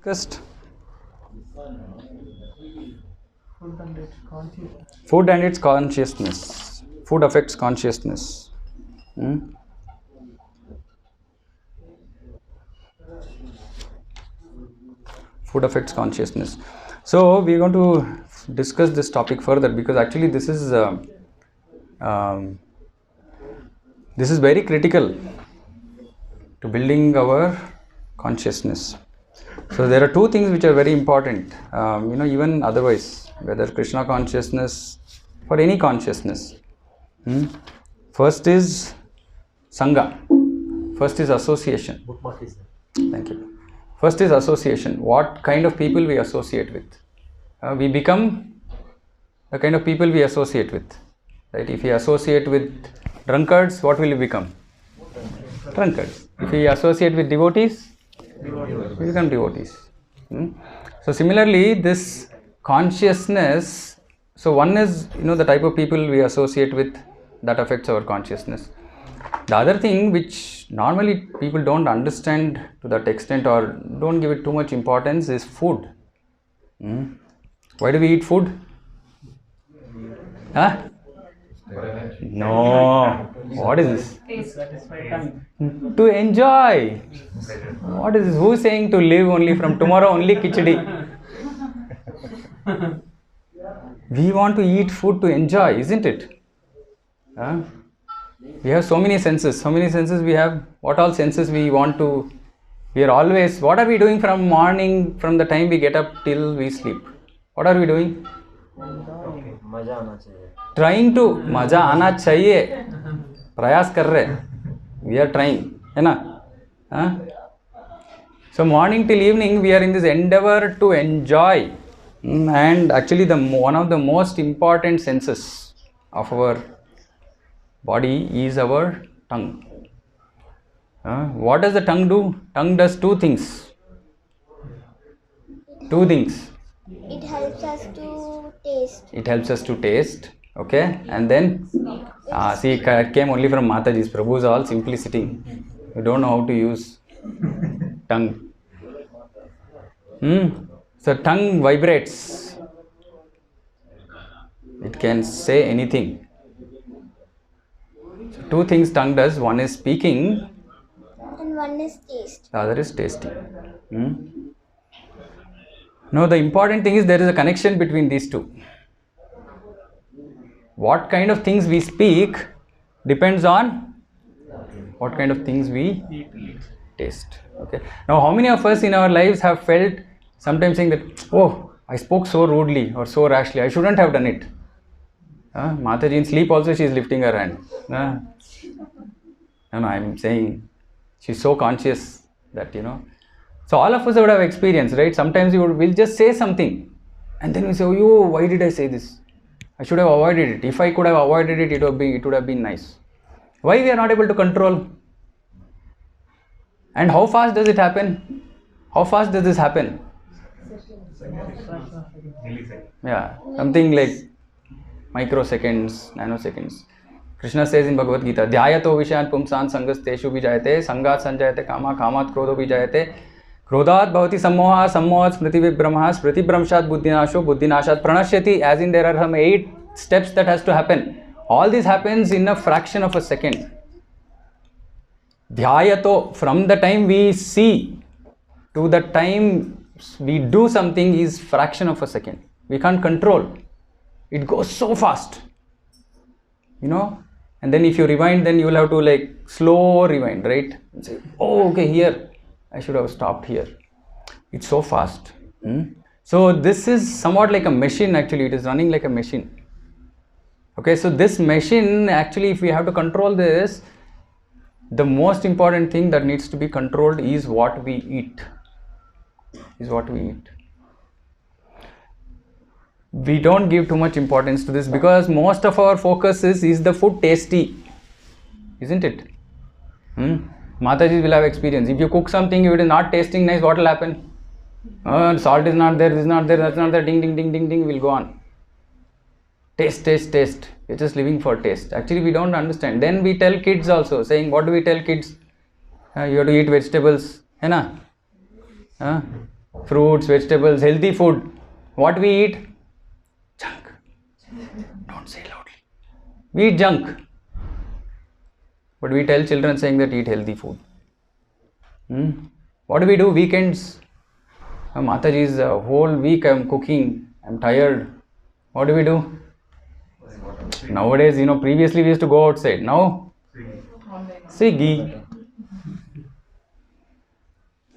Discussed Food and its consciousness. food and its consciousness. Food affects consciousness. Hmm? Food affects consciousness. So we are going to discuss this topic further because actually um, this is very critical to building our consciousness. So there are two things which are very important. Even otherwise, whether Krishna consciousness or any consciousness. First is Sangha. First is association. Thank you. First is association. What kind of people we associate with. We become the kind of people we associate with. Right? If we associate with drunkards, what will we become? Drunkards. If we associate with devotees, we become devotees. So similarly, this consciousness. So one is the type of people we associate with that affects our consciousness. The other thing which normally people don't understand to that extent or don't give it too much importance is food. Why do we eat food? Huh? No. What is this? To enjoy. What is this? Who is saying to live only from tomorrow only khichdi? We want to eat food to enjoy, isn't it? Huh? We have so many senses we have. What all senses we want to, we are always, what are we doing from morning, from the time we get up till we sleep? What are we doing? Trying to, मजा आना चाहिए, प्रयास कर रहे, we are trying, है ना? So morning till evening we are in this endeavor to enjoy, and actually one of the most important senses of our body is our tongue. What does the tongue do? Tongue does two things. It helps us to taste. It helps us to taste. Okay, and then see, it came only from Mataji's. Prabhu's all simply sitting. You don't know how to use tongue. So tongue vibrates. It can say anything. So two things tongue does. One is speaking. And one is taste. The other is tasting. Now the important thing is there is a connection between these two. What kind of things we speak depends on what kind of things we taste. Okay. Now how many of us in our lives have felt sometimes saying that, oh, I spoke so rudely or so rashly, I shouldn't have done it. Mataji in sleep also she is lifting her hand. No, I am saying she's so conscious that So all of us would have experienced, right? Sometimes we'll just say something and then we say, oh, why did I say this? I should have avoided it. If I could have avoided it, it would have been nice. Why we are not able to control? And how fast does it happen? How fast does this happen? Yeah, something like microseconds, nanoseconds. Krishna says in Bhagavad Gita, Dhyayato vishayan pumsan sangas teshu vijayate, sangat sanjayate kama, kamat krodho vijayate, krodhat bhavati sammoha, sammohat smriti vibramha, smriti bramshat buddhinasho, buddhinashat pranashyati, as in there are some 8 steps that has to happen. All this happens in a fraction of a second. Dhyayato, from the time we see to the time we do something is fraction of a second. We can't control. It goes so fast. And then if you rewind, then you will have to slow rewind, right? And say, oh, okay, here. I should have stopped here. It's so fast. So this is somewhat like a machine actually. It is running like a machine. Okay, so this machine actually, if we have to control this, the most important thing that needs to be controlled is what we eat. We don't give too much importance to this because most of our focus is the food tasty, isn't it? Mataji will have experience. If you cook something, if it is not tasting nice, what will happen? Salt is not there, this is not there, that's not there, ding, ding, ding, ding, ding, will go on. Taste. We're just living for taste. Actually, we don't understand. Then we tell kids also, saying, what do we tell kids? You have to eat vegetables. Hai na? fruits, vegetables, healthy food. What we eat? Junk. Don't say loudly. We eat junk. But we tell children saying that eat healthy food. What do we do? Weekends. Mataji's whole week I'm cooking. I'm tired. What do we do? Nowadays, previously we used to go outside. Now, Swiggy.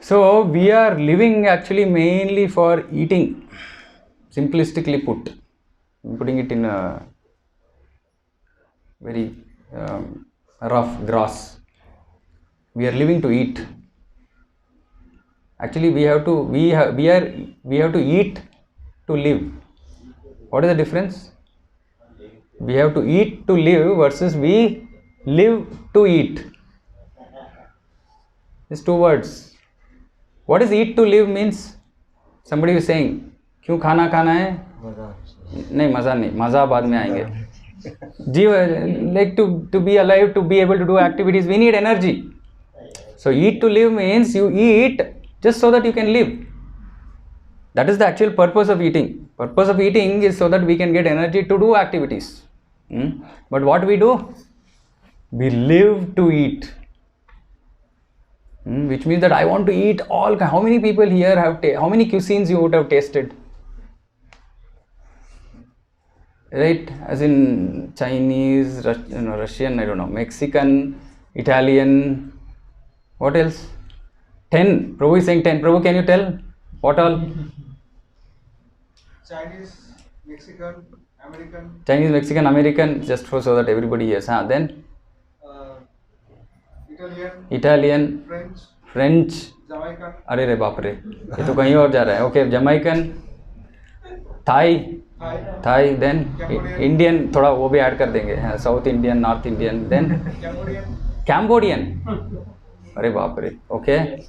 So we are living actually mainly for eating. Simplistically put. I'm putting it in a very rough grass. We are living to eat. Actually, we have to eat to live. What is the difference? We have to eat to live versus we live to eat. These two words. What is eat to live means? Somebody is saying, क्यों खाना खाना है? नहीं मज़ा नहीं, मज़ा बाद में आएंगे. Like to be alive, to be able to do activities, we need energy. So eat to live means you eat just so that you can live. That is the actual purpose of eating. Purpose of eating is so that we can get energy to do activities. But what we do? We live to eat. Which means that I want to eat all. How many people here have how many cuisines you would have tasted? Right? As in Chinese, Russian, I don't know, Mexican, Italian. What else? 10. Prabhu is saying 10. Prabhu, can you tell? What all? Chinese, Mexican, American. Chinese, Mexican, American, just so that everybody hears. Then? Italian, French, Jamaican. अरे रे बाप रे, ये तो कहीं और जा रहा है. Okay, Jamaican, Thai, then Indian, थोड़ा वो भी ऐड कर देंगे. South Indian, North Indian, then Cambodian. अरे बाप रे. Okay,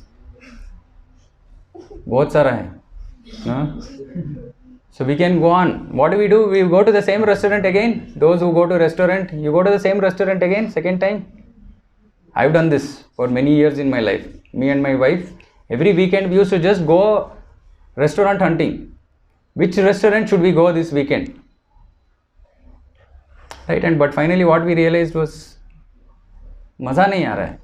बहुत सारा है. So we can go on. What do? We go to the same restaurant again. Those who go to restaurant, you go to the same restaurant again, second time. I've done this for many years in my life. Me and my wife, every weekend we used to just go restaurant hunting. Which restaurant should we go this weekend? Right, but finally what we realized was, मज़ा नहीं आ रहा है.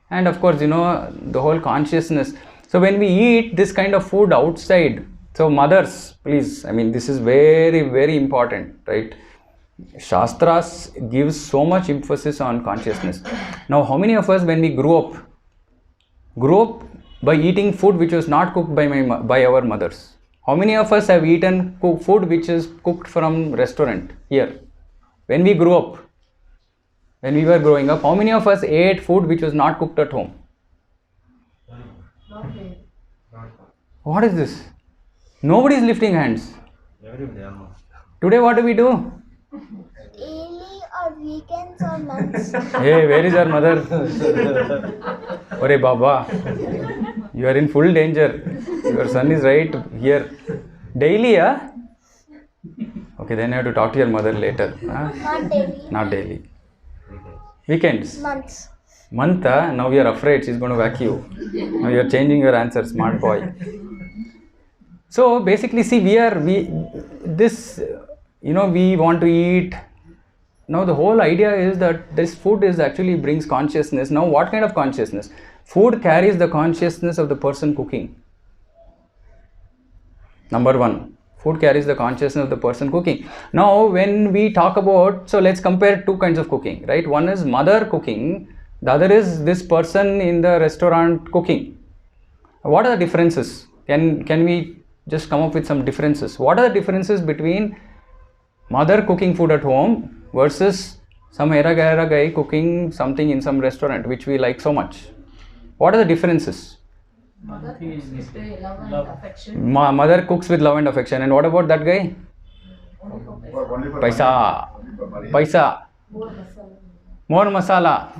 And of course, the whole consciousness. So when we eat this kind of food outside, so mothers, please, this is very, very important, right? Shastras gives so much emphasis on consciousness. Now, how many of us, when we grew up by eating food which was not cooked by our mothers? How many of us have eaten food which is cooked from restaurant here? When we grew up, when we were growing up, how many of us ate food which was not cooked at home? What is this? Nobody is lifting hands. Today, what do we do? Daily or weekends or months. Hey, where is our mother? Ore Baba, you are in full danger. Your son is right here. Daily, huh? Okay, then you have to talk to your mother later. Huh? Not daily. Not daily. Weekends. Months. Month, now you are afraid she's going to whack you. Now you are changing your answer, smart boy. So basically, see, we want to eat. Now the whole idea is that this food actually brings consciousness. Now what kind of consciousness? Food carries the consciousness of the person cooking. Number one, food carries the consciousness of the person cooking. Now when we talk about, so let's compare two kinds of cooking, right? One is mother cooking, the other is this person in the restaurant cooking. What are the differences? Can we just come up with some differences? What are the differences between mother cooking food at home versus some era guy cooking something in some restaurant which we like so much? What are the differences? Mother cooks with love and affection. Mother cooks with love and affection. And what about that guy? Paisa. More masala.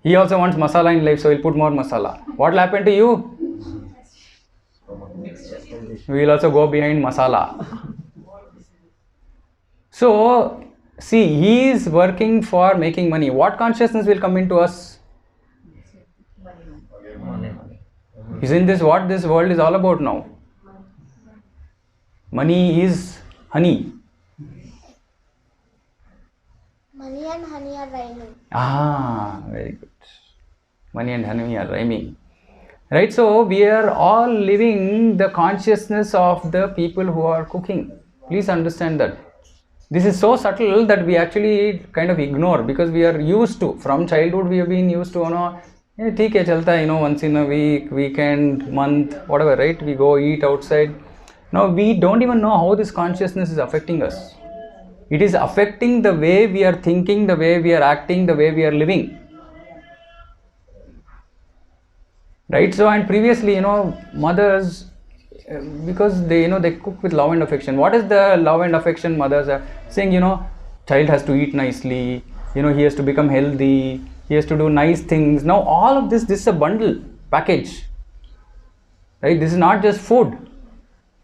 He also wants masala in life, so he'll put more masala. What will happen to you? We will also go behind masala. So, see, he is working for making money. What consciousness will come into us? Isn't this what this world is all about now? Money is honey. Money and honey are rhyming. Very good. Money and honey are rhyming. Right, so we are all living the consciousness of the people who are cooking. Please understand that. This is so subtle that we actually kind of ignore, because we are used to, from childhood we have been used to, theek hai chalta, once in a week, weekend, month, whatever, right? We go eat outside. Now we don't even know how this consciousness is affecting us. It is affecting the way we are thinking, the way we are acting, the way we are living. Right? So, and previously, mothers, because they cook with love and affection. What is the love and affection mothers are saying? Child has to eat nicely, he has to become healthy, he has to do nice things. Now all of this is a bundle package, right? This is not just food.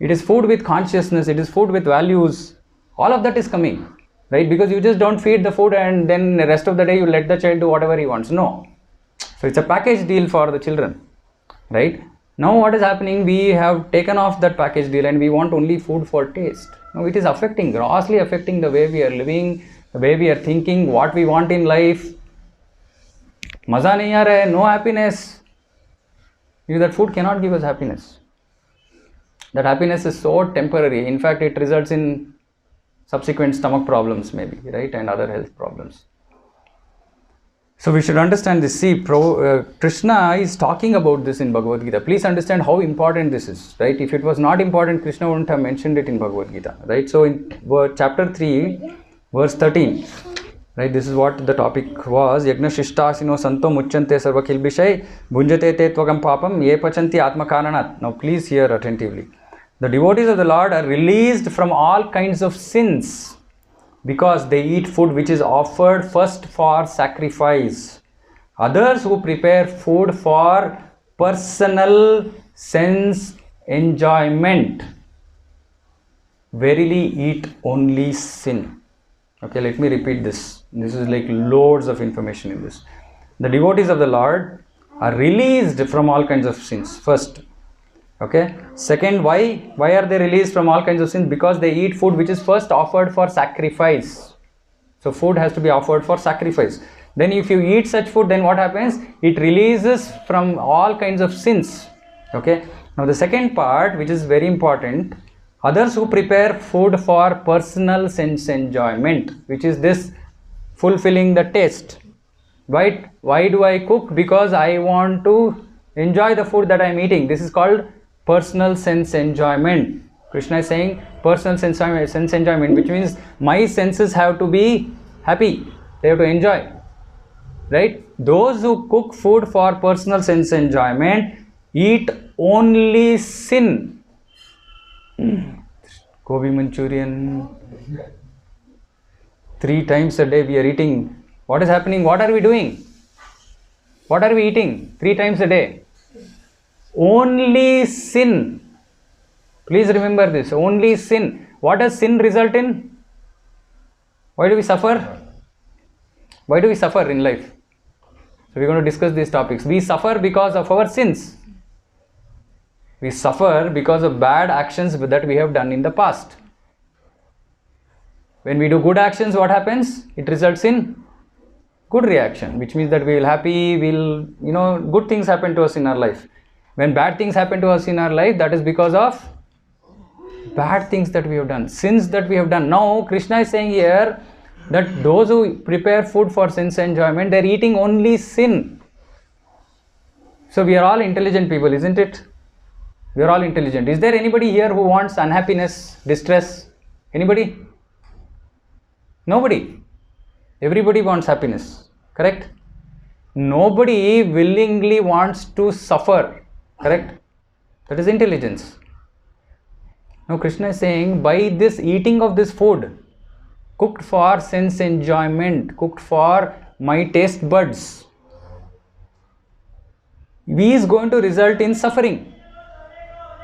It is food with consciousness, it is food with values. All of that is coming, right? Because you just don't feed the food and then the rest of the day you let the child do whatever he wants. No. So it's a package deal for the children, right? Now what is happening? We have taken off that package deal and we want only food for taste. Now it is affecting, grossly affecting the way we are living, the way we are thinking, what we want in life. Maza nahi aa raha hai, no happiness. That food cannot give us happiness. That happiness is so temporary. In fact, it results in subsequent stomach problems maybe, right? And other health problems. So we should understand this. See, Krishna is talking about this in Bhagavad Gita. Please understand how important this is, right? If it was not important, Krishna wouldn't have mentioned it in Bhagavad Gita, right? So in chapter 3, verse 13, right? This is what the topic was. Yagna shishtasino santo mucchante sarva kilbishay bhunjate te tvagam papam ye pachanti atma karanat. Now please hear attentively. The devotees of the Lord are released from all kinds of sins because they eat food which is offered first for sacrifice. Others who prepare food for personal sense enjoyment verily eat only sin. Okay, let me repeat this. This is like loads of information in this. The devotees of the Lord are released from all kinds of sins. First. Okay. Second, why are they released from all kinds of sins? Because they eat food which is first offered for sacrifice. So food has to be offered for sacrifice. Then if you eat such food, then what happens? It releases from all kinds of sins. Okay. Now the second part, which is very important, others who prepare food for personal sense enjoyment, which is this fulfilling the taste. Right? Why do I cook? Because I want to enjoy the food that I am eating. This is called personal sense enjoyment. Krishna is saying personal sense enjoyment, which means my senses have to be happy. They have to enjoy. Right? Those who cook food for personal sense enjoyment eat only sin. Gobi Manchurian. 3 times a day we are eating. What is happening? What are we doing? What are we eating 3 times a day? Only sin. Please remember this. Only sin. What does sin result in? Why do we suffer? Why do we suffer in life? So we are going to discuss these topics. We suffer because of our sins. We suffer because of bad actions that we have done in the past. When we do good actions, what happens? It results in good reaction, which means that we will happy, good things happen to us in our life. When bad things happen to us in our life, that is because of bad things that we have done, sins that we have done. Now, Krishna is saying here that those who prepare food for sense enjoyment, they are eating only sin. So, we are all intelligent people, isn't it? We are all intelligent. Is there anybody here who wants unhappiness, distress? Anybody? Nobody. Everybody wants happiness, correct? Nobody willingly wants to suffer. Correct? That is intelligence. Now Krishna is saying, by this eating of this food, cooked for sense enjoyment, cooked for my taste buds, is going to result in suffering.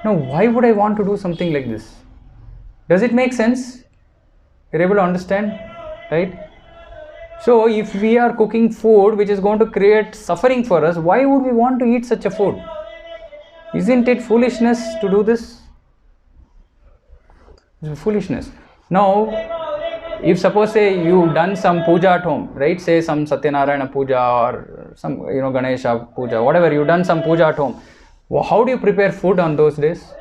Now why would I want to do something like this? Does it make sense? You're able to understand? Right? So if we are cooking food which is going to create suffering for us, why would we want to eat such a food? Isn't it foolishness to do this? It's foolishness. Now, if suppose say you done some puja at home, right? Say some Satyanarayana puja or some Ganesha puja, whatever, you done some puja at home. How do you prepare food on those days?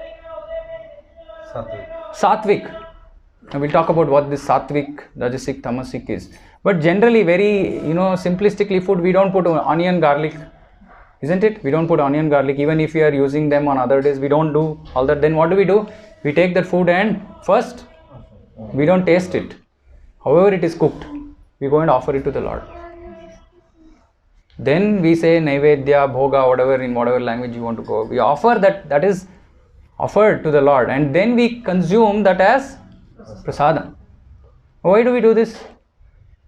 Satvik. Now we'll talk about what this Satvik, Rajasic, Tamasic is. But generally, very simplistically, food we don't put onion, garlic, isn't it? We don't put onion, garlic. Even if we are using them on other days, we don't do all that. Then what do? We take that food and first we don't taste it. However it is cooked, we go and offer it to the Lord. Then we say Naivedya, Bhoga, whatever, in whatever language you want to go. We offer that is offered to the Lord, and then we consume that as prasadam. Why do we do this?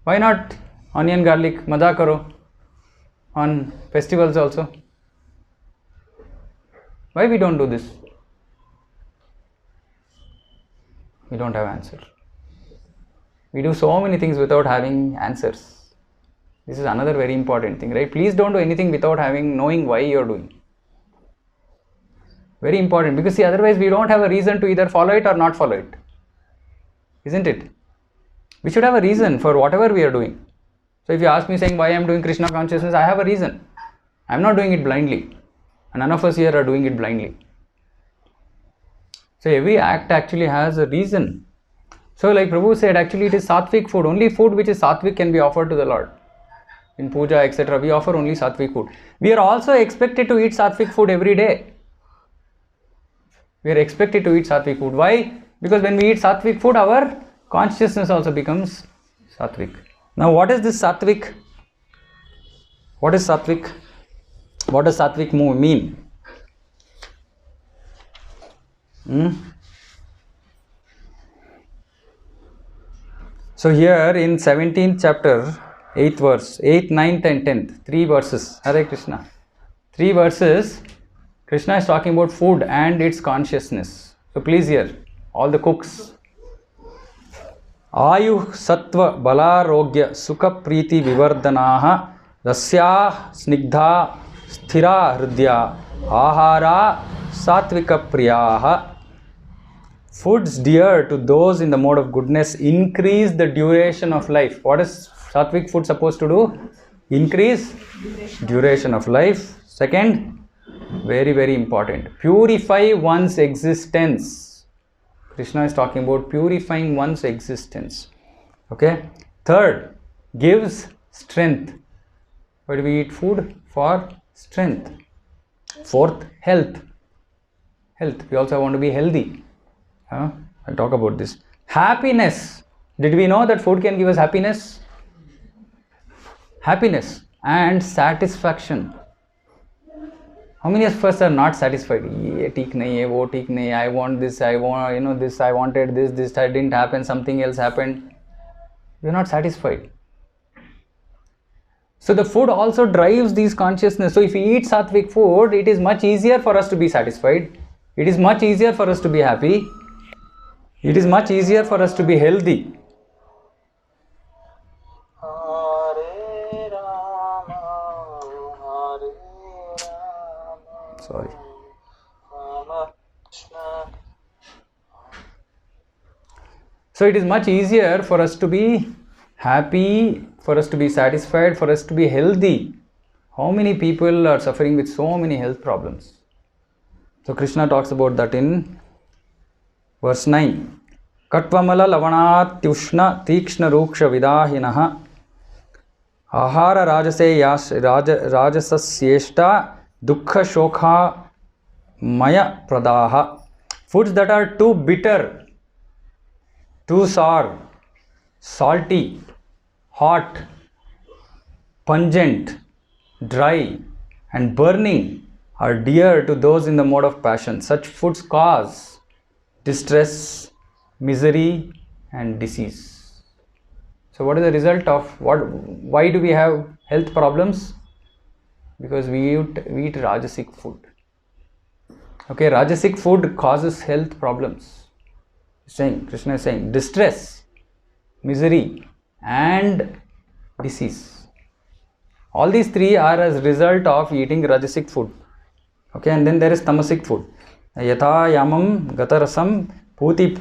Why not onion, garlic, maza karo on festivals also? Why we don't do this? We don't have answer. We do so many things without having answers. This is another very important thing, right? Please don't do anything without knowing why you're doing. Very important, because see, otherwise we don't have a reason to either follow it or not follow it. Isn't it? We should have a reason for whatever we are doing. So if you ask me saying why I am doing Krishna consciousness, I have a reason. I am not doing it blindly. And none of us here are doing it blindly. So every act actually has a reason. So like Prabhu said, actually it is sattvic food. Only food which is sattvic can be offered to the Lord. In puja, etc., we offer only sattvic food. We are also expected to eat sattvic food every day. We are expected to eat sattvic food. Why? Because when we eat sattvic food, our consciousness also becomes sattvic. Now what is this sattvic? What is sattvic? What does sattvic mean? So here in 17th chapter, 8th verse, 8th, 9th and 10th, 3 verses, Hare Krishna. 3 verses, Krishna is talking about food and its consciousness. So please hear, all the cooks. Ayu sattva balarogya sukha priti vivardanaha rasya snigdha sthira hridya ahara satvika priyaha. Foods dear to those in the mode of goodness increase the duration of life. What is sattvic food supposed to do? Increase duration of life. Second, very, very important, purify one's existence. Krishna is talking about purifying one's existence. Okay. Third, gives strength. Why do we eat food? For strength. Fourth, health. Health. We also want to be healthy. I'll talk about this. Happiness. Did we know that food can give us happiness? Happiness and satisfaction. How many of us are not satisfied? Ye theek nahi hai, wo theek nahi hai, I want this, I want, this, I wanted this didn't happen, something else happened. We are not satisfied. So the food also drives these consciousness. So if we eat sattvic food, it is much easier for us to be satisfied. It is much easier for us to be happy. It is much easier for us to be healthy. Sorry. So it is much easier for us to be happy, for us to be satisfied, for us to be healthy. How many people are suffering with so many health problems? So Krishna talks about that in verse 9. Katvamala lavanat tyushna tikshna ruksha vidahinaha ahara rajasasyeshta dukkha shokha maya pradaha. Foods that are too bitter, too sour, salty, hot, pungent, dry and burning are dear to those in the mode of passion. Such foods cause distress, misery and disease. So what is the result of why do we have health problems? Because we eat Rajasic food. Okay, Rajasic food causes health problems. Krishna is saying distress, misery and disease. All these three are as a result of eating Rajasic food. Okay, and then there is tamasic food. Yatha yamam gatarasam puti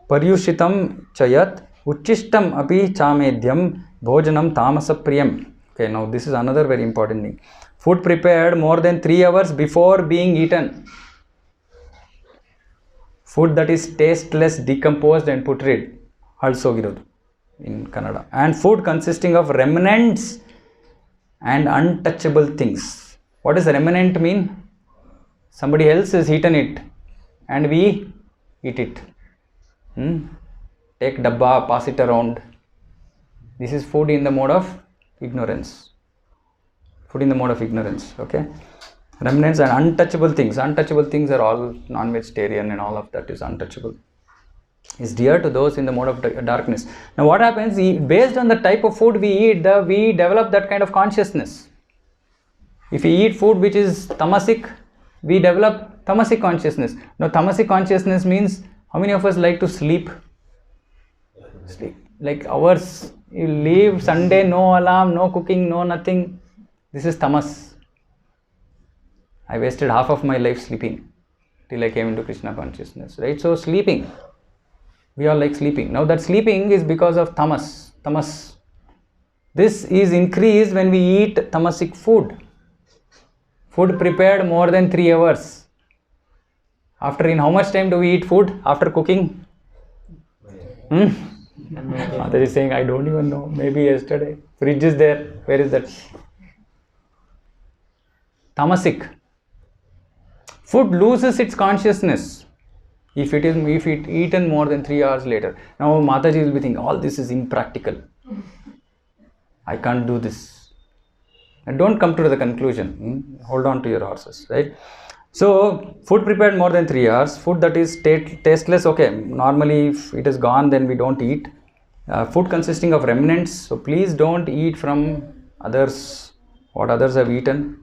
paryushitam chayat uchishtam api chamedyam bhojanam tamasa priyam. Okay, now this is another very important thing. Food prepared more than 3 hours before being eaten. Food that is tasteless, decomposed and putrid. Halsogirodu in Kannada. And food consisting of remnants and untouchable things. What does remnant mean? Somebody else has eaten it and we eat it. Take dabba, pass it around. This is food in the mode of ignorance. Food in the mode of ignorance. Okay. Remnants and untouchable things. Untouchable things are all non-vegetarian and all of that is untouchable. Is dear to those in the mode of darkness. Now what happens, based on the type of food we eat, we develop that kind of consciousness. If we eat food which is tamasic, we develop tamasic consciousness. Now tamasic consciousness means, how many of us like to sleep? Sleep. Like hours, you leave Sunday, no alarm, no cooking, no nothing. This is tamas. I wasted half of my life sleeping till I came into Krishna consciousness, right? So sleeping, we all like sleeping. Now that sleeping is because of tamas. This is increased when we eat tamasic food. Food prepared more than 3 hours. After in how much time do we eat food after cooking? Mother is saying, I don't even know. Maybe yesterday. Fridge is there. Where is that? Tamasic. Food loses its consciousness if it eaten more than 3 hours later. Now Mataji will be thinking, all this is impractical. I can't do this. And don't come to the conclusion. Hold on to your horses, right? So food prepared more than 3 hours, food that is tasteless, okay. Normally if it is gone, then we don't eat. Food consisting of remnants, so please don't eat from others, what others have eaten.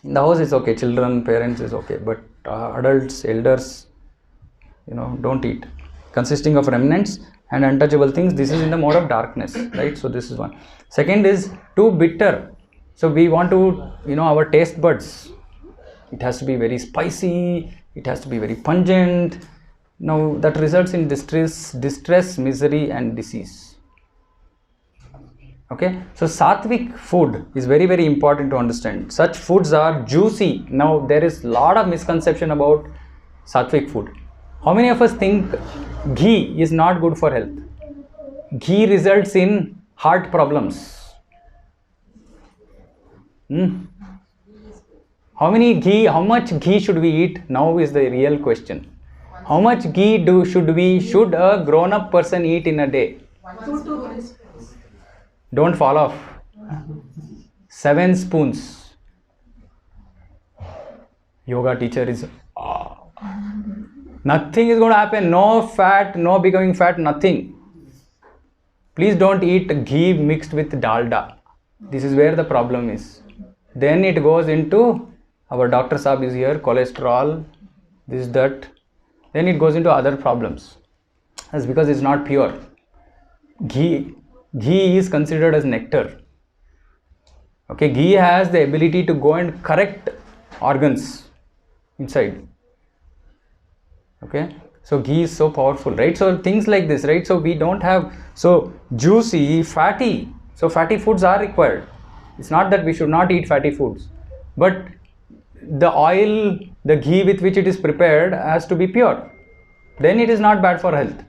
In the house it's okay, children, parents is okay, but adults, elders, don't eat. Consisting of remnants and untouchable things, this is in the mode of darkness, right? So this is one. Second is too bitter. So we want to, our taste buds, it has to be very spicy, it has to be very pungent. Now that results in distress, misery and disease. Okay, so sattvic food is very, very important to understand. Such foods are juicy. Now there is a lot of misconception about sattvic food. How many of us think ghee is not good for health? Ghee results in heart problems. How much ghee should we eat? Now is the real question. How much ghee should a grown-up person eat in a day? 2 Don't fall off. 7 spoons. Yoga teacher is nothing is going to happen. No fat, no becoming fat, nothing. Please don't eat ghee mixed with dalda. This is where the problem is. Then it goes into, our doctor Saab is here, cholesterol, this, that. Then it goes into other problems. That's because it's not pure. Ghee is considered as nectar. Okay, ghee has the ability to go and correct organs inside. Okay, so ghee is so powerful, right? So things like this, right? So we don't have, so juicy, fatty. So fatty foods are required. It's not that we should not eat fatty foods, but the oil, the ghee with which it is prepared has to be pure. Then it is not bad for health.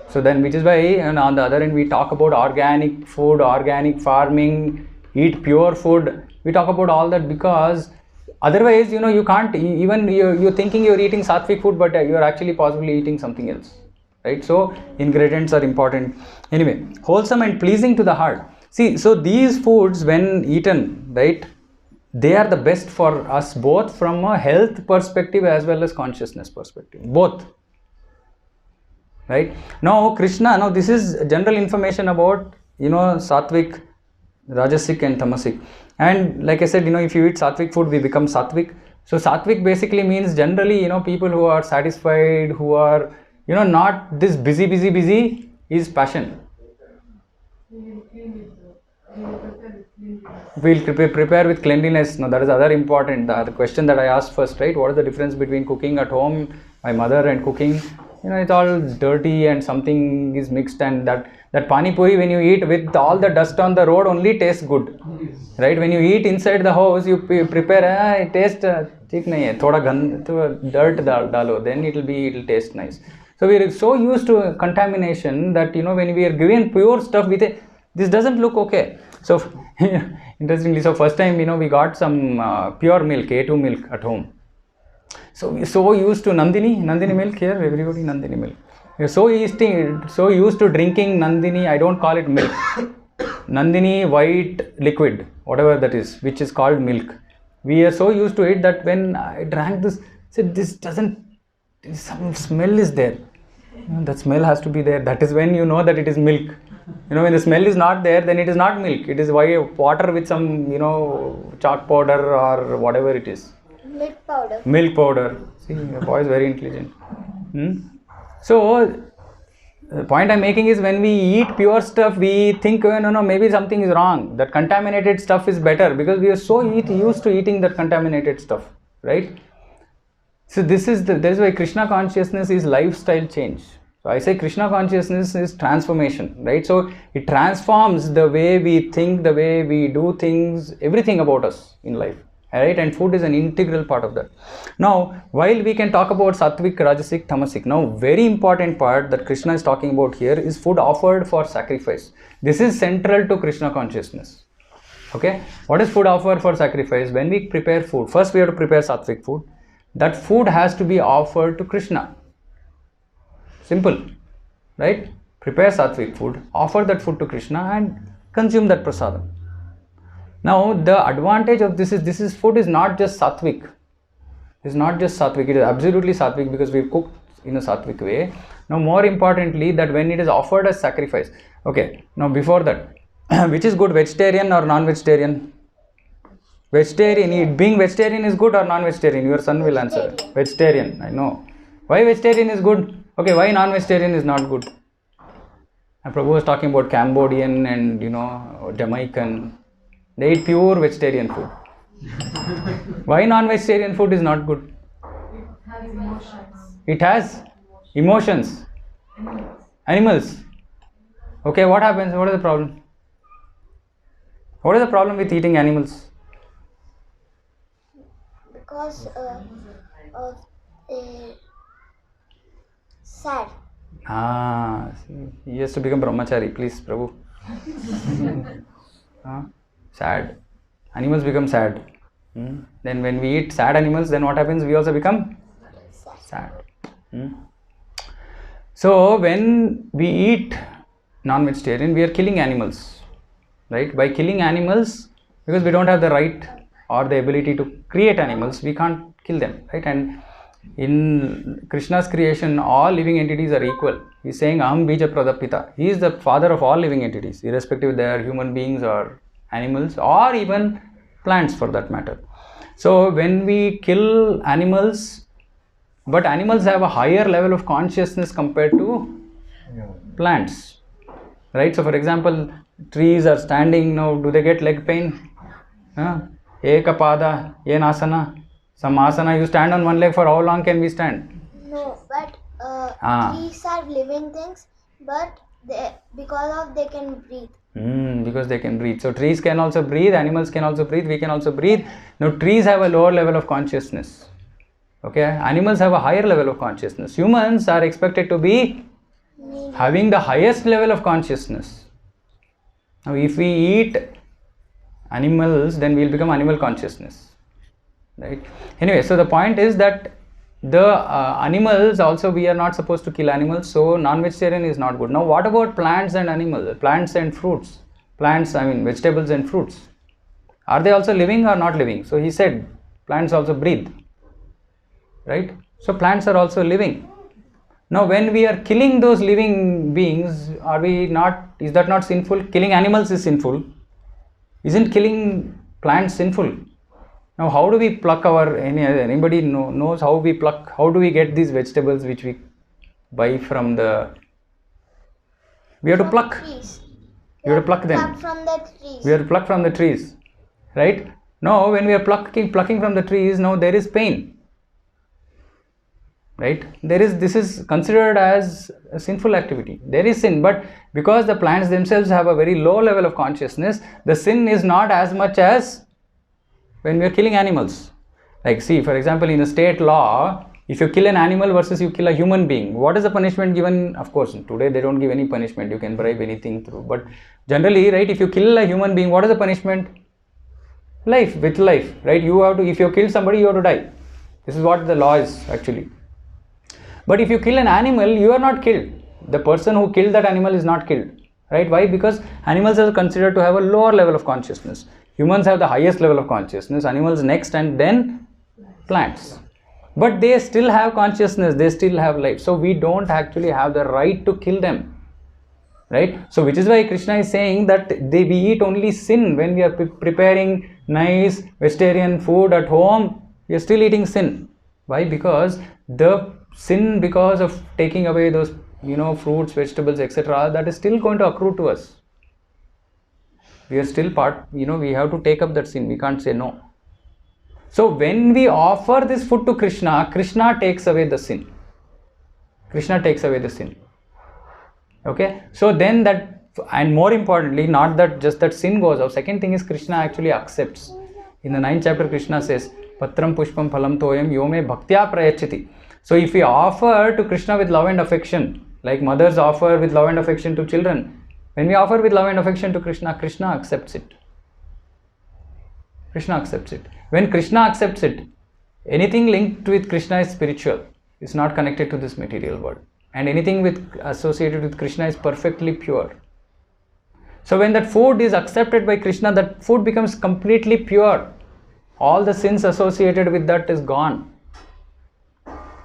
So then, which is why, and on the other end, we talk about organic food, organic farming, eat pure food. We talk about all that because otherwise, you can't, even you're thinking you're eating sattvic food, but you're actually possibly eating something else, right? So ingredients are important. Anyway, wholesome and pleasing to the heart. See, so these foods when eaten, right, they are the best for us both from a health perspective as well as consciousness perspective, both. Right now, Krishna. Now, this is general information about sattvic, rajasic, and tamasic. And like I said, if you eat sattvic food, we become sattvic. So sattvic basically means generally, people who are satisfied, who are not this busy is passion. We will clean with We'll prepare with cleanliness. No, that is other important. The question that I asked first, right? What is the difference between cooking at home, my mother, and cooking? It's all dirty and something is mixed, and that pani puri, when you eat with all the dust on the road, only tastes good, right? When you eat inside the house, you prepare, it tastes ठीक नहीं है, थोड़ा गंद, dirt डालो, then it'll taste nice. So we are so used to contamination that when we are given pure stuff, this doesn't look okay. So interestingly, so first time we got some pure milk, A2 milk at home. So we're so used to Nandini milk here, everybody Nandini milk. We're so used to drinking Nandini, I don't call it milk. Nandini white liquid, whatever that is, which is called milk. We are so used to it that when I drank this, I said some smell is there. That smell has to be there. That is when you know that it is milk. When the smell is not there, then it is not milk. It is water with some, chalk powder or whatever it is. Milk powder. Milk powder. See, the boy is very intelligent. So, the point I'm making is when we eat pure stuff, we think, no, maybe something is wrong. That contaminated stuff is better because we are so used to eating that contaminated stuff, right? So that is why Krishna consciousness is lifestyle change. So I say Krishna consciousness is transformation, right? So it transforms the way we think, the way we do things, everything about us in life, right? And food is an integral part of that. Now, while we can talk about Sattvic, Rajasic, Tamasic, now very important part that Krishna is talking about here is food offered for sacrifice. This is central to Krishna consciousness. Okay? What is food offered for sacrifice? When we prepare food, first we have to prepare Sattvic food. That food has to be offered to Krishna. Simple, right? Prepare Sattvic food, offer that food to Krishna and consume that prasadam. Now, the advantage of this is food is not just Sattvic. It's not just Sattvic, it is absolutely Sattvic because we've cooked in a Sattvic way. Now, more importantly, that when it is offered as sacrifice. Okay, now before that, which is good, vegetarian or non-vegetarian? Vegetarian. Being vegetarian is good or non-vegetarian? Your son will answer. Vegetarian, I know. Why vegetarian is good? Okay, why non-vegetarian is not good? And Prabhu was talking about Cambodian and Jamaican. They eat pure vegetarian food. Why non-vegetarian food is not good? It has emotions. Animals. Okay, what happens? What is the problem? What is the problem with eating animals? Because of sad. He has to become brahmachari, please, Prabhu. Sad. Animals become sad. Then when we eat sad animals, then what happens? We also become sad. So when we eat non-vegetarian, we are killing animals, right? By killing animals, because we don't have the right or the ability to create animals, we can't kill them, right? And in Krishna's creation, all living entities are equal. He's saying Aham Bija Pradapita. He is the father of all living entities, irrespective if they are human beings or animals or even plants for that matter. So when we kill animals, but animals have a higher level of consciousness compared to plants, right? So for example, trees are standing now, do they get leg pain? Eka pada, yenasana. Some asana, you stand on one leg, for how long can we stand? No, but trees are living things, but because of they can breathe. Because they can breathe. So trees can also breathe, animals can also breathe, we can also breathe. Now trees have a lower level of consciousness. Okay, animals have a higher level of consciousness. Humans are expected to be having the highest level of consciousness. Now if we eat animals, then we will become animal consciousness. Right. Anyway, so the point is that the animals also, we are not supposed to kill animals, so non-vegetarian is not good. Now what about plants and animals, plants and fruits? Plants, I mean vegetables and fruits. Are they also living or not living? So he said plants also breathe, right? So plants are also living. Now when we are killing those living beings, is that not sinful? Killing animals is sinful. Isn't killing plants sinful? Now how do we pluck anybody knows how we pluck, how do we get these vegetables which we buy from we have to pluck. Trees. You have to pluck them. Pluck from the trees. We are plucked from the trees, right? Now, when we are plucking from the trees, now there is pain, right? This is considered as a sinful activity. There is sin, but because the plants themselves have a very low level of consciousness, the sin is not as much as when we are killing animals. Like, see, for example, in the state law, if you kill an animal versus you kill a human being, what is the punishment given? Of course, today they don't give any punishment. You can bribe anything through. But generally, right, if you kill a human being, what is the punishment? Life, with life, right? You have to, if you kill somebody, you have to die. This is what the law is actually. But if you kill an animal, you are not killed. The person who killed that animal is not killed, right? Why? Because animals are considered to have a lower level of consciousness. Humans have the highest level of consciousness, animals next, and then plants. But they still have consciousness, they still have life. So we don't actually have the right to kill them, right? So which is why Krishna is saying that we eat only sin when we are preparing nice vegetarian food at home. We are still eating sin. Why? Because the sin, because of taking away those, fruits, vegetables, etc., that is still going to accrue to us. We are still part, we have to take up that sin. We can't say no. So when we offer this food to Krishna, Krishna takes away the sin. Krishna takes away the sin. Okay? So then that, and more importantly, not that just that sin goes off. Second thing is Krishna actually accepts. In the 9th chapter, Krishna says, Patram pushpam phalam toyam yome bhaktya prayachiti. So if we offer to Krishna with love and affection, like mothers offer with love and affection to children, when we offer with love and affection to Krishna, Krishna accepts it. Krishna accepts it. When Krishna accepts it, anything linked with Krishna is spiritual. It's not connected to this material world. And anything associated with Krishna is perfectly pure. So when that food is accepted by Krishna, that food becomes completely pure. All the sins associated with that is gone.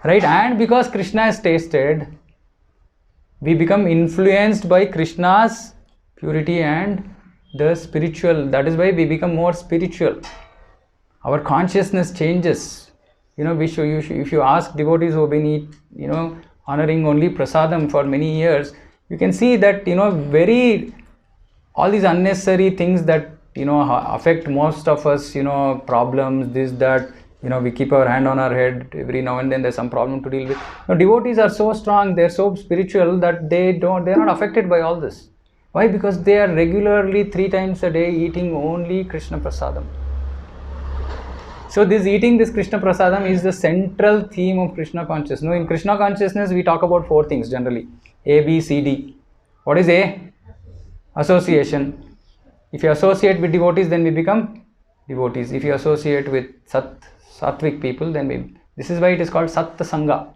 Right? And because Krishna has tasted, we become influenced by Krishna's purity and the spiritual. That is why we become more spiritual. Our consciousness changes. If you ask devotees who have been honoring only prasadam for many years, you can see that all these unnecessary things that affect most of us, problems, this, that, we keep our hand on our head every now and then. There's some problem to deal with. Now, devotees are so strong, they're so spiritual that they're not affected by all this. Why? Because they are regularly 3 times a day eating only Krishna prasadam. So eating this Krishna prasadam is the central theme of Krishna consciousness. In Krishna consciousness, we talk about 4 things generally. A, B, C, D. What is A? Association. If you associate with devotees, then we become devotees. If you associate with sattvic people, then this is why it is called Satta Sangha.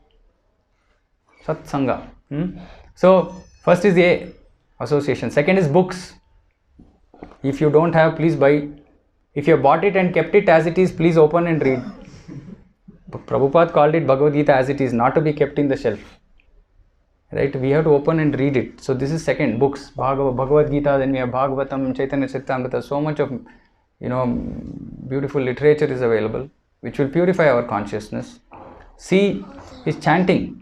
Sat Sangha. So first is A, association. Second is books. If you don't have, please buy. If you have bought it and kept it as it is, please open and read. Prabhupada called it Bhagavad Gita as it is, not to be kept in the shelf. Right? We have to open and read it. So this is second, books. Bhagavad Gita, then we have Bhagavatam, Chaitanya Charitamrita. So much of beautiful literature is available, which will purify our consciousness. C is chanting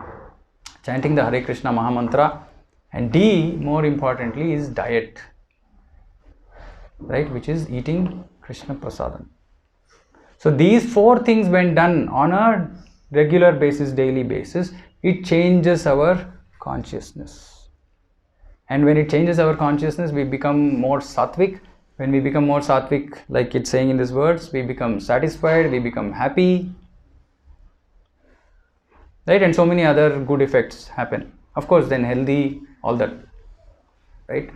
the Hare Krishna Mahamantra. And D, more importantly, is diet, right, which is eating Krishna prasadam. So these 4 things, when done on a regular basis, daily basis, it changes our consciousness. And when it changes our consciousness, we become more sattvic. When we become more sattvic, like it's saying in these words, we become satisfied, we become happy, right? And so many other good effects happen. Of course, then healthy, all that, right?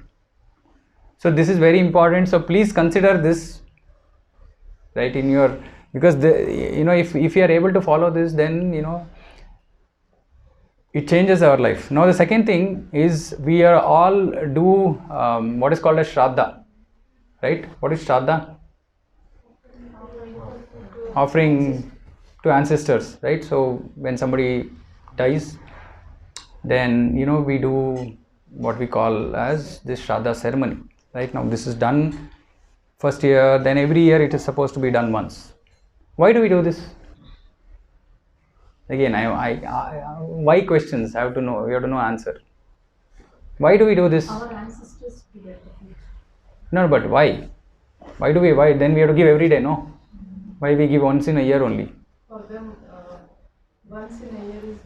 So this is very important. So please consider this, right, in your, because if you are able to follow this, then it changes our life. Now the second thing is, we are all do what is called as Shraddha, right? What is Shraddha? Offering to ancestors, right? So when somebody dies, then we do what we call as this Shraddha ceremony. Right now, this is done first year, then every year it is supposed to be done once. Why do we do this? Again, why questions? I have to know. We have to know answer. Why do we do this? Our ancestors did it. No, but why? Why do we? Why then we have to give every day? No. Why we give once in a year only? For them, once in a year is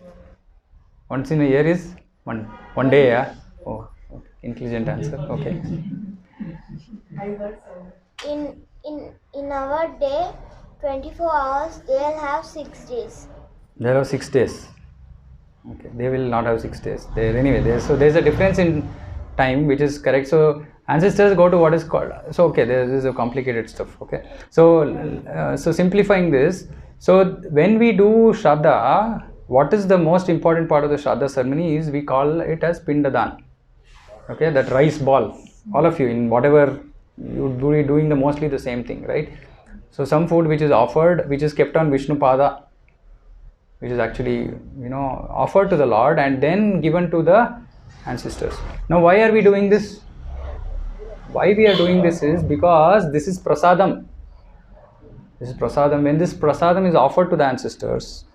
Once in a year is one day, yeah. Oh, okay. Intelligent answer. Okay. I heard so. In our day, 24 hours, they'll have 6 days. They'll have 6 days. Okay, they will not have 6 days. So there's a difference in time, which is correct. So ancestors go to what is called. So okay, this is a complicated stuff. Okay, so simplifying this. So when we do Shraddha, what is the most important part of the Shraddha ceremony is we call it as Pindadan. Okay, that rice ball. All of you in whatever you would be doing mostly the same thing, right? So some food which is offered, which is kept on Vishnu Pada, which is actually offered to the Lord and then given to the ancestors. Now why are we doing this? Why we are doing this is because this is prasadam. This is prasadam. When this prasadam is offered to the ancestors,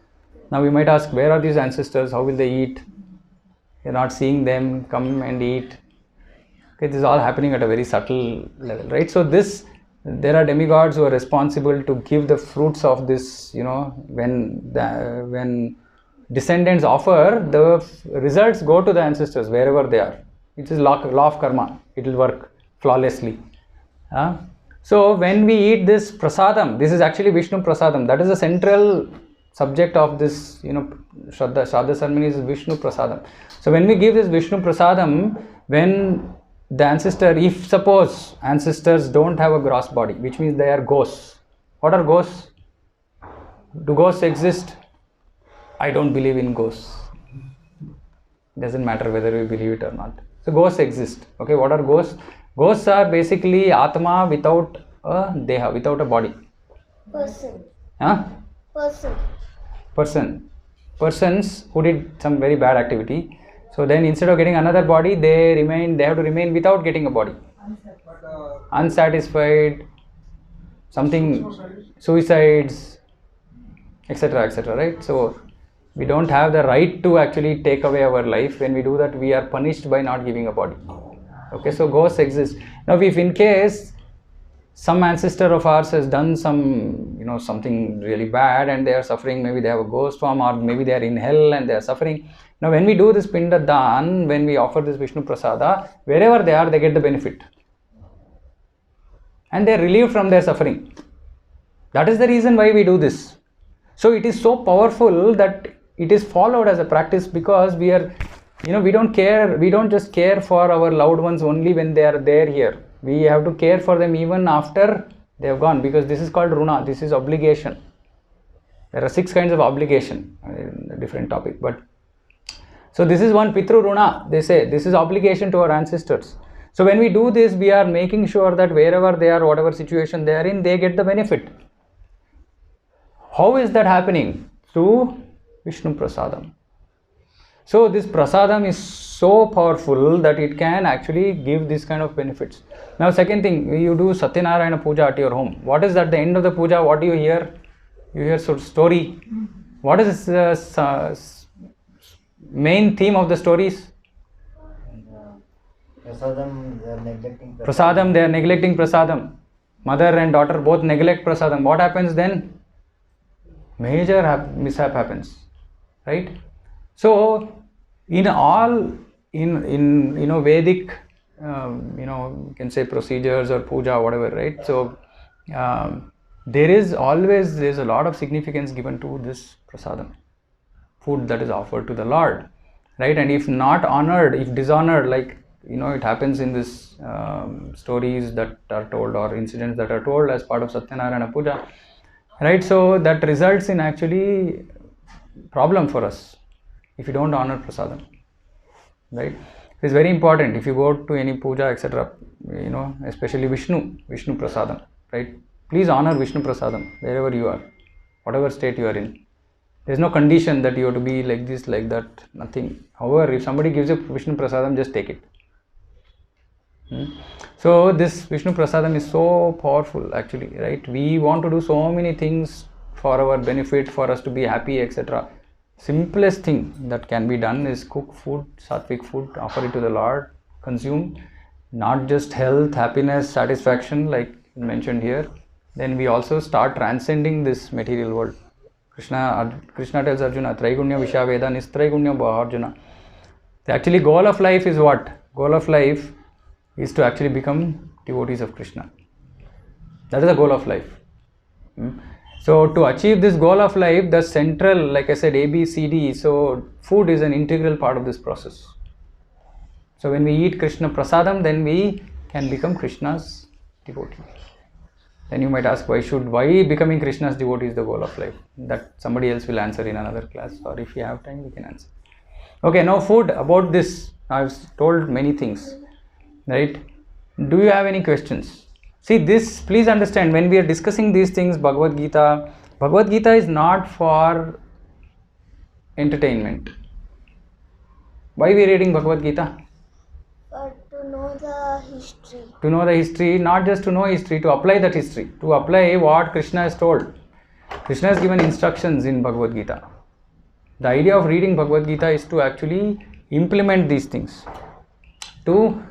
now we might ask, where are these ancestors? How will they eat? You're not seeing them come and eat. Okay, this is all happening at a very subtle level, right? So there are demigods who are responsible to give the fruits of this, when descendants offer, the results go to the ancestors wherever they are. It is law of karma. It will work flawlessly. So when we eat this prasadam, this is actually Vishnu prasadam. That is the central subject of this, Shraddha ceremony is Vishnu prasadam. So when we give this Vishnu prasadam, when the ancestor, if suppose ancestors don't have a gross body, which means they are ghosts. What are ghosts? Do ghosts exist? I don't believe in ghosts. It doesn't matter whether we believe it or not. So ghosts exist. Okay, what are ghosts? Ghosts are basically Atma without a Deha, without a body. Person. Persons who did some very bad activity. So then instead of getting another body, they have to remain without getting a body. Unsatisfied, something, suicides, etc., right? So we don't have the right to actually take away our life. When we do that, we are punished by not giving a body. Okay, so ghosts exist. Now if in case some ancestor of ours has done some, something really bad and they are suffering, maybe they have a ghost form or maybe they are in hell and they are suffering. Now when we do this Pindadan, when we offer this Vishnu Prasada, wherever they are, they get the benefit. And they are relieved from their suffering. That is the reason why we do this. So it is so powerful that it is followed as a practice because we are, we don't just care for our loved ones only when they are there here. We have to care for them even after they have gone, because this is called Runa, this is obligation. There are 6 kinds of obligation, a different topic, but so this is one Pitru Runa, they say, this is obligation to our ancestors. So when we do this, we are making sure that wherever they are, whatever situation they are in, they get the benefit. How is that happening? Through Vishnu Prasadam. So this prasadam is so powerful that it can actually give this kind of benefits. Now second thing, you do Satyanarayana Puja at your home. What is at the end of the puja? What do you hear? You hear story. What is main theme of the stories? Prasadam, they are neglecting Prasadam, they are neglecting prasadam. Mother and daughter both neglect prasadam. What happens then? Major mishap happens, right? So in all Vedic you can say procedures or puja, whatever, right? So there's a lot of significance given to this prasadam, food that is offered to the Lord, right? And if not honored, if dishonored, like it happens in this stories that are told or incidents that are told as part of Satyanarayana Puja, right? So that results in actually problem for us if you don't honor prasadam, right? It's very important. If you go to any puja, etc., especially Vishnu prasadam, right? Please honor Vishnu prasadam wherever you are, whatever state you are in. There's no condition that you have to be like this, like that, nothing. However, if somebody gives you Vishnu prasadam, just take it. So this Vishnu prasadam is so powerful actually, right? We want to do so many things for our benefit, for us to be happy, etc. Simplest thing that can be done is cook food, sattvic food, offer it to the Lord, consume, not just health, happiness, satisfaction like mentioned here, then we also start transcending this material world. Krishna tells Arjuna, Traigunya Vishaveda Nistraigunya Arjuna. The actually goal of life is what? Goal of life is to actually become devotees of Krishna. That is the goal of life. So to achieve this goal of life, the central, like I said, A, B, C, D, so food is an integral part of this process. So when we eat Krishna Prasadam, then we can become Krishna's devotee. Then you might ask, why becoming Krishna's devotee is the goal of life? That somebody else will answer in another class, or if you have time, we can answer. Okay, now food, about this, I've told many things, right? Do you have any questions? See this, please understand, when we are discussing these things, Bhagavad Gita is not for entertainment. Why we are reading Bhagavad Gita? To know the history. To know the history, not just to know history, to apply that history, to apply what Krishna has told. Krishna has given instructions in Bhagavad Gita. The idea of reading Bhagavad Gita is to actually implement these things, to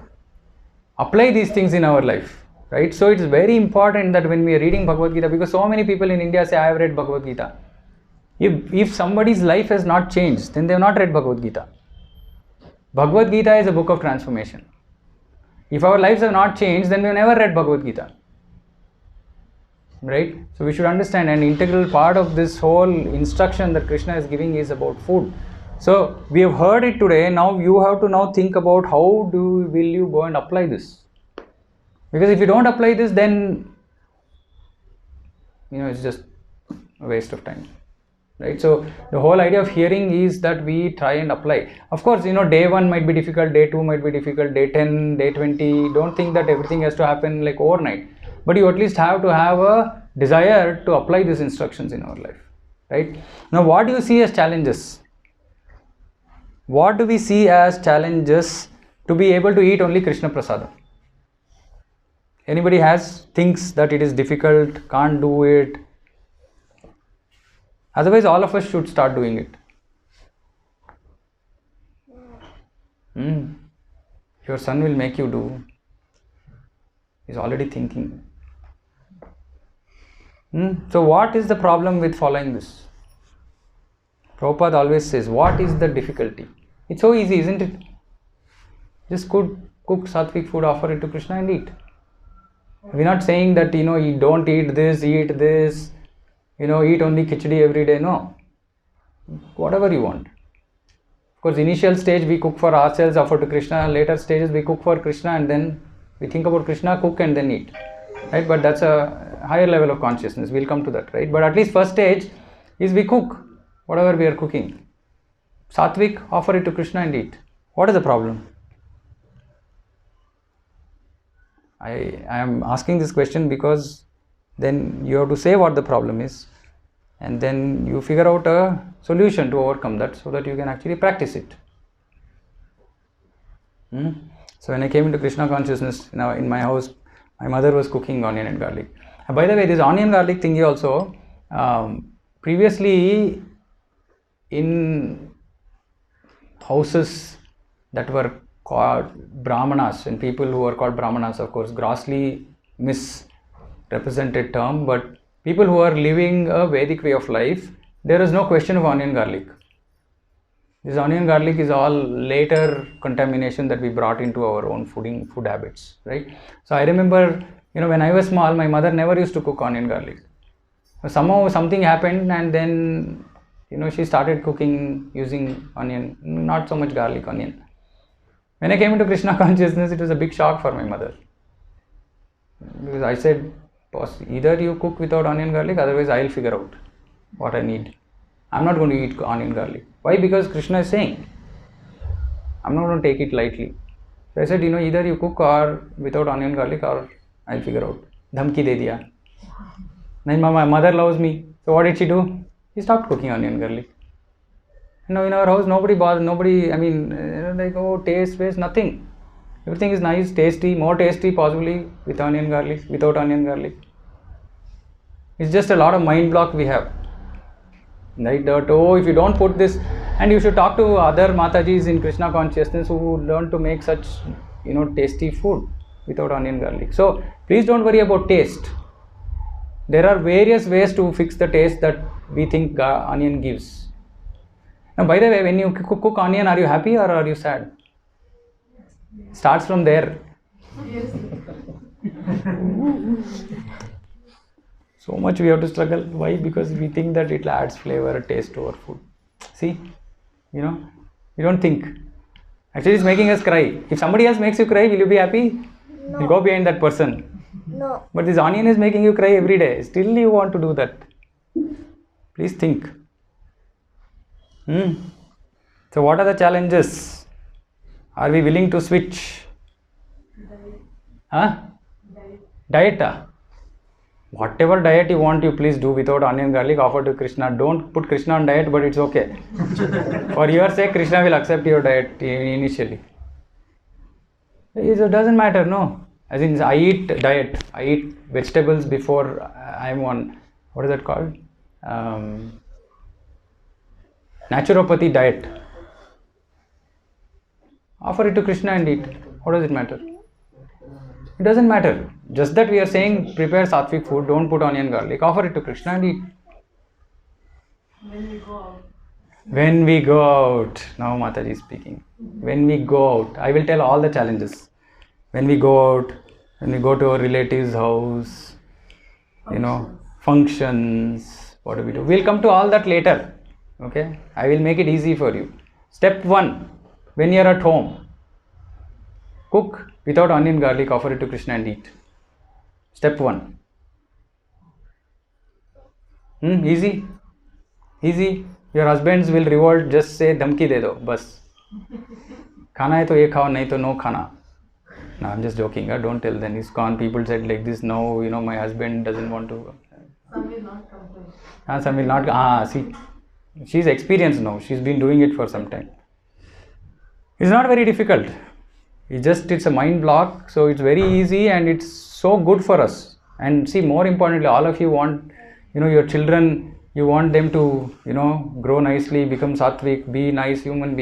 apply these things in our life, right? So it is very important that when we are reading Bhagavad Gita, because so many people in India say, I have read Bhagavad Gita. If somebody's life has not changed, then they have not read Bhagavad Gita. Bhagavad Gita is a book of transformation. If our lives have not changed, then we have never read Bhagavad Gita. Right? So we should understand an integral part of this whole instruction that Krishna is giving is about food. So we have heard it today. Now you have to think about how will you go and apply this. Because if you don't apply this, then it's just a waste of time. Right? So the whole idea of hearing is that we try and apply. Of course, day 1 might be difficult, day 2 might be difficult, day 10, day 20. Don't think that everything has to happen like overnight. But you at least have to have a desire to apply these instructions in our life. Right? Now what do you see as challenges? What do we see as challenges to be able to eat only Krishna Prasadam? Anybody thinks that it is difficult, can't do it? Otherwise, all of us should start doing it. Your son will make you do. He's already thinking. So what is the problem with following this? Prabhupada always says, what is the difficulty? It's so easy, isn't it? Just cook sattvic food, offer it to Krishna and eat. We're not saying that, you don't eat this, eat only khichdi every day. No. Whatever you want. Of course, initial stage we cook for ourselves, offer to Krishna. Later stages we cook for Krishna and then we think about Krishna, cook and then eat. Right? But that's a higher level of consciousness. We'll come to that. Right? But at least first stage is we cook whatever we are cooking. Sattvic, offer it to Krishna and eat. What is the problem? I am asking this question because then you have to say what the problem is and then you figure out a solution to overcome that so that you can actually practice it. So when I came into Krishna consciousness, in my house, my mother was cooking onion and garlic. By the way, this onion garlic thingy also, previously in houses that were called Brahmanas, and people who were called Brahmanas, of course, grossly misrepresented term, but people who are living a Vedic way of life, there is no question of onion garlic. This onion garlic is all later contamination that we brought into our own food habits, right? So I remember, when I was small, my mother never used to cook onion garlic. Somehow something happened and then, she started cooking using onion, not so much garlic, onion. When I came into Krishna consciousness, it was a big shock for my mother. Because I said, boss, either you cook without onion garlic, otherwise I'll figure out what I need. I'm not going to eat onion garlic. Why? Because Krishna is saying, I'm not going to take it lightly. So I said, either you cook or without onion garlic or I'll figure out. Dhamki de diya. Then my mother loves me. So what did she do? She stopped cooking onion garlic. In our house, nobody, taste, nothing. Everything is nice, tasty, more tasty possibly with onion garlic, without onion garlic. It's just a lot of mind block we have. Right? If you don't put this, and you should talk to other Matajis in Krishna consciousness who learn to make such tasty food without onion garlic. So please don't worry about taste. There are various ways to fix the taste that we think onion gives. Now, by the way, when you cook onion, are you happy or are you sad? Starts from there. Yes. So much we have to struggle. Why? Because we think that it adds flavor, taste to our food. See, we don't think. Actually, it's making us cry. If somebody else makes you cry, will you be happy? No. You'll go behind that person. No. But this onion is making you cry every day. Still you want to do that. Please think. So what are the challenges? Are we willing to switch? Diet. Whatever diet you want, you please do without onion garlic. Offer to Krishna. Don't put Krishna on diet, but it's okay. For your sake, Krishna will accept your diet initially. It doesn't matter, no. As in, I eat diet. I eat vegetables before I'm on, what is that called? Naturopathy diet. Offer it to Krishna and eat. What does it matter? It doesn't matter. Just that we are saying prepare sattvic food, don't put onion garlic. Offer it to Krishna and eat. When we go out. When we go out, now Mataji is speaking. When we go out, I will tell all the challenges. When we go out, when we go to our relative's house, functions, what do we do? We'll come to all that later. Okay? I will make it easy for you. Step 1, when you are at home, cook without onion garlic, offer it to Krishna and eat. Step 1. Easy. Easy. Your husbands will revolt, just say dhamki de do, bas. Khana hai to ye khao, nahi to no khana. No, I'm just joking. Don't tell them. ISKCON people said like this. No, my husband doesn't want to. Some will not complain. Some will not. See, she's experienced now. She's been doing it for some time. It's not very difficult. It's a mind block. So it's very easy and it's so good for us. And see, more importantly, all of you want, your children, you want them to, grow nicely, become sattvic, be nice human beings.